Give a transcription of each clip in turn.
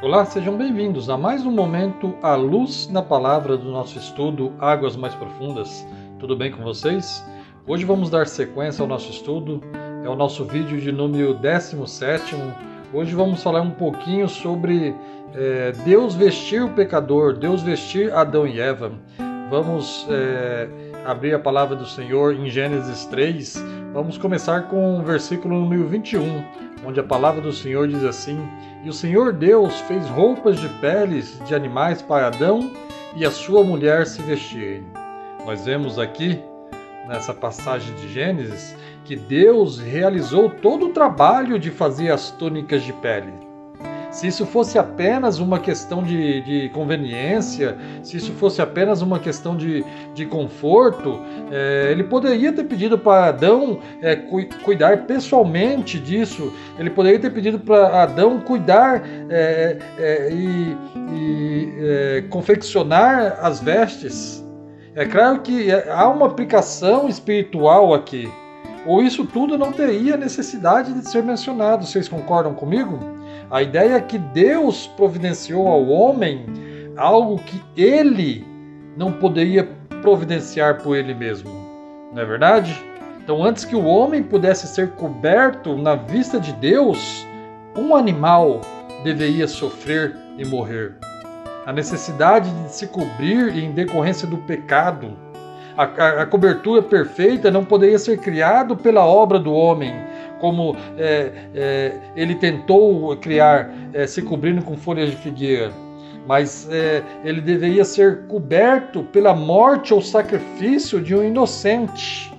Olá, sejam bem-vindos a mais um momento à luz na palavra do nosso estudo Águas Mais Profundas. Tudo bem com vocês? Hoje vamos dar sequência ao nosso estudo, é o nosso vídeo de número 17º. Hoje vamos falar um pouquinho sobre Deus vestir o pecador, Deus vestir Adão e Eva. Vamos abrir a palavra do Senhor em Gênesis 3. Vamos começar com o versículo número 21, onde a palavra do Senhor diz assim: E o Senhor Deus fez roupas de peles de animais para Adão e a sua mulher se vestirem. Nós vemos aqui, nessa passagem de Gênesis, que Deus realizou todo o trabalho de fazer as túnicas de pele. Se isso fosse apenas uma questão de conveniência, se isso fosse apenas uma questão de conforto, ele poderia ter pedido para Adão cuidar pessoalmente disso, ele poderia ter pedido para Adão cuidar e confeccionar as vestes. É claro que há uma aplicação espiritual aqui, ou isso tudo não teria necessidade de ser mencionado. Vocês concordam comigo? A ideia é que Deus providenciou ao homem algo que ele não poderia providenciar por ele mesmo. Não é verdade? Então, antes que o homem pudesse ser coberto na vista de Deus, um animal deveria sofrer e morrer. A necessidade de se cobrir em decorrência do pecado. A cobertura perfeita não poderia ser criada pela obra do homem, como ele tentou criar, se cobrindo com folhas de figueira. Mas ele deveria ser coberto pela morte ou sacrifício de um inocente.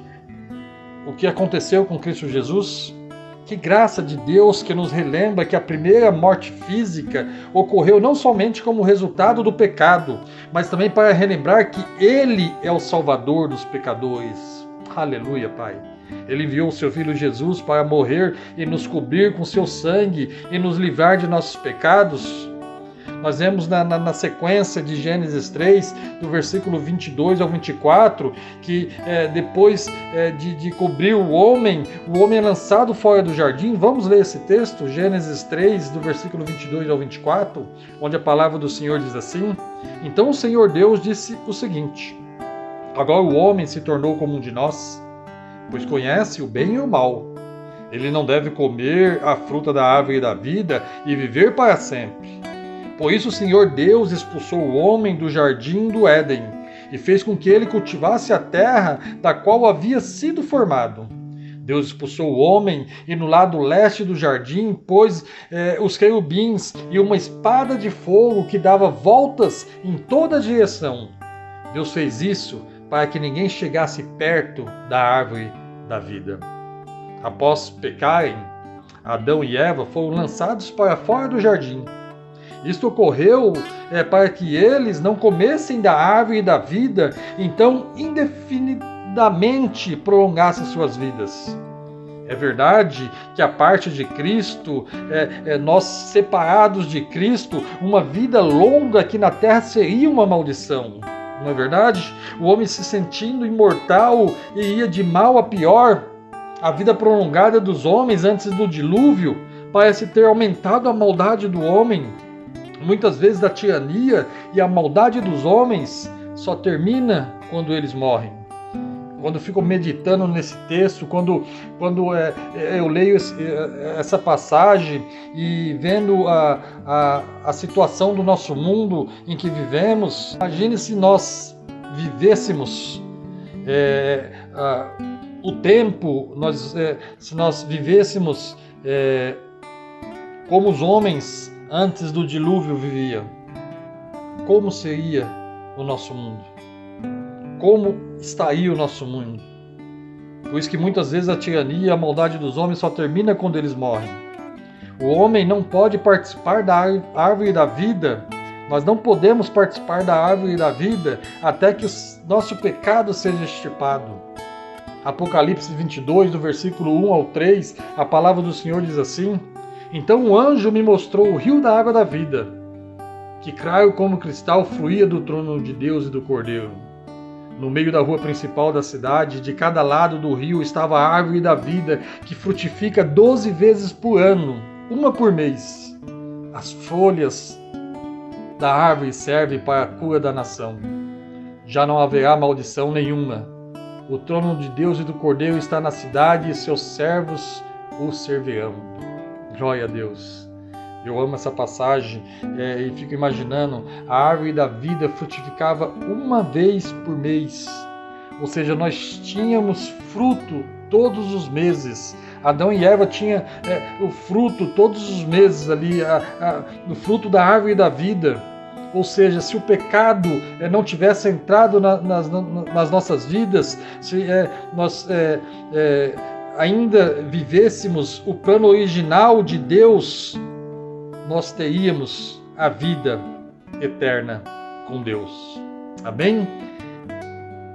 O que aconteceu com Cristo Jesus? Que graça de Deus que nos relembra que a primeira morte física ocorreu não somente como resultado do pecado, mas também para relembrar que Ele é o Salvador dos pecadores. Aleluia, Pai. Ele enviou o seu Filho Jesus para morrer e nos cobrir com seu sangue e nos livrar de nossos pecados. Nós vemos na sequência de Gênesis 3, do versículo 22 ao 24, que depois de cobrir o homem é lançado fora do jardim. Vamos ler esse texto, Gênesis 3, do versículo 22 ao 24, onde a palavra do Senhor diz assim: Então o Senhor Deus disse o seguinte: Agora o homem se tornou como um de nós, pois conhece o bem e o mal. Ele não deve comer a fruta da árvore da vida e viver para sempre. Por isso o Senhor Deus expulsou o homem do jardim do Éden e fez com que ele cultivasse a terra da qual havia sido formado. Deus expulsou o homem e no lado leste do jardim pôs os querubins e uma espada de fogo que dava voltas em toda a direção. Deus fez isso para que ninguém chegasse perto da árvore da vida. Após pecarem, Adão e Eva foram lançados para fora do jardim. Isto ocorreu para que eles não comessem da árvore da vida, então indefinidamente prolongassem suas vidas. É verdade que a parte de Cristo, nós separados de Cristo, uma vida longa aqui na terra seria uma maldição. Não é verdade? O homem se sentindo imortal e ia de mal a pior. A vida prolongada dos homens antes do dilúvio parece ter aumentado a maldade do homem. Muitas vezes a tirania e a maldade dos homens só termina quando eles morrem. Quando eu fico meditando nesse texto, quando eu leio essa passagem e vendo a situação do nosso mundo em que vivemos, imagine se nós vivêssemos o tempo, se nós vivêssemos como os homens antes do dilúvio viviam. Como seria o nosso mundo? Como estaria o nosso mundo? Por isso que muitas vezes a tirania e a maldade dos homens só termina quando eles morrem. O homem não pode participar da árvore da vida. Nós não podemos participar da árvore da vida até que o nosso pecado seja extirpado. Apocalipse 22, do versículo 1 ao 3, a palavra do Senhor diz assim: Então o anjo me mostrou o rio da água da vida, que claro como cristal fluía do trono de Deus e do Cordeiro. No meio da rua principal da cidade, de cada lado do rio, estava a árvore da vida, que frutifica 12 vezes por ano, uma por mês. as folhas da árvore servem para a cura da nação. Já não haverá maldição nenhuma. O trono de Deus e do Cordeiro está na cidade e seus servos o servirão. Glória a Deus. Eu amo essa passagem e fico imaginando, a árvore da vida frutificava uma vez por mês. Ou seja, nós tínhamos fruto todos os meses. Adão e Eva tinham o fruto todos os meses ali, o fruto da árvore da vida. Ou seja, se o pecado não tivesse entrado nas nossas vidas, se nós ainda vivêssemos o plano original de Deus, nós teríamos a vida eterna com Deus. Amém?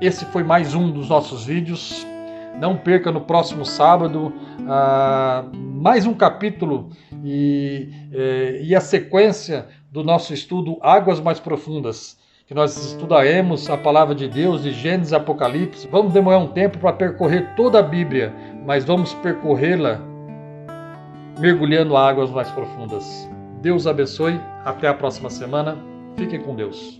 Esse foi mais um dos nossos vídeos. Não perca no próximo sábado mais um capítulo e a sequência do nosso estudo Águas Mais Profundas, que nós estudaremos a palavra de Deus de Gênesis e Apocalipse. Vamos demorar um tempo para percorrer toda a Bíblia, mas vamos percorrê-la mergulhando águas mais profundas. Deus abençoe. Até a próxima semana. Fiquem com Deus.